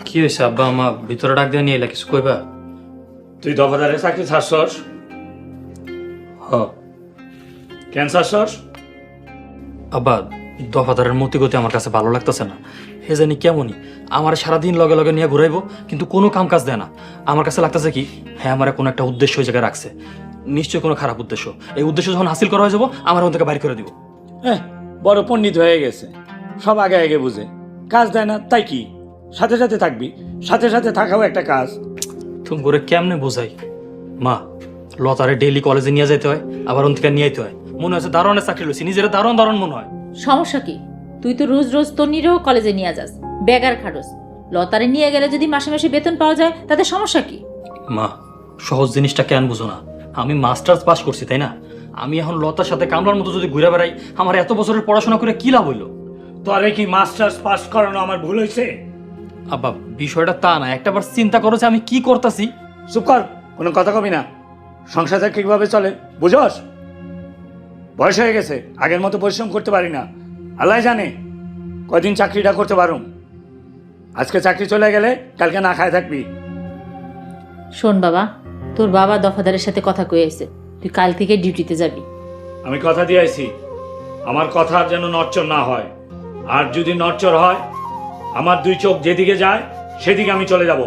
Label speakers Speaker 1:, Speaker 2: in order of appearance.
Speaker 1: কি হয়েছে আব্বা আমা ভিতরে ডাক দিয়ে নিয়ে এলা কিছু কইবা?
Speaker 2: তুই দফাদারে চাকরি ছাড়ছস?
Speaker 1: হ
Speaker 2: কেন ছাড়ছস?
Speaker 1: আব্বা দফাদারের মতি গতি আমার কাছে ভালো লাগতেছে না। হে জানি কেমনই আমার সারাদিন লগে লগে নিয়ে ঘুরাইবো, কিন্তু কোনো কাম কাজ দেয় না। আমার কাছে লাগতেছে কি হ্যাঁ আমার কোনো একটা উদ্দেশ্য ওই জায়গায় রাখছে, নিশ্চয়ই কোনো খারাপ উদ্দেশ্য। এই উদ্দেশ্য যখন হাসিল করা হয়ে যাবো আমার ওখান থেকে বাইর করে দিব।
Speaker 2: বড় পণ্ডিত হয়ে গেছে, সব আগে আগে বুঝে। কাজ দেয় না তাই কি, সাথে সাথে থাকবি, সাথে সাথে থাকাও একটা কাজ।
Speaker 1: তুমি করে কেমনে বোঝাই মা, লতারে ডেইলি কলেজে নিয়ে যেতে হয়, আবার ওন থেকে নিয়ে যেতে হয়। মনে হচ্ছে দারোয়ানের চাকরি লইছি, নিজের দারোয়ান দারোয়ান মনে হয়।
Speaker 3: সমস্যা কি? তুই তো রোজ রোজ তন্নিরেও কলেজে নিয়ে যাস, বেগার খাটস। লতারে নিয়ে গেলে যদি মাসে মাসে বেতন পাওয়া যায় তাতে সমস্যা কি?
Speaker 1: মা সহজ জিনিসটা কেন বুঝো না? আমি মাস্টার্স পাস করছি তাই না? আমি এখন লতার সাথে কামলার মতো যদি ঘুরে বেড়াই, আমার এত বছরের পড়াশোনা করে কি লাভ হইলো?
Speaker 2: তোরে কি মাস্টার্স পাস করানো আমার ভুল হয়েছে?
Speaker 1: আব্বা বিষয়টা তা না, একটাবার চিন্তা করো যে আমি কি করতেছি।
Speaker 2: চুপ কর, কোনো কথা কবি না। সংসারটা কিভাবে চলে বুঝস? বয়স হয়ে গেছে, আগের মতো পরিশ্রম করতে পারি না। আল্লাহ জানে কয়দিন চাকরিটা করতে পারুম। আজকে চাকরি চলে গেলে কালকে না খায় থাকবি।
Speaker 3: শোন বাবা, তোর বাবা দফাদারের সাথে কথা কয়ে এসে, তুই কাল থেকে ডিউটিতে যাবি।
Speaker 2: আমি কথা দিয়ে আইছি, আমার কথার যেন নড়চড় না হয়। আর যদি নড়চড় হয়, আমার দুই চোখ যেদিকে যায় সেদিকে আমি চলে যাব।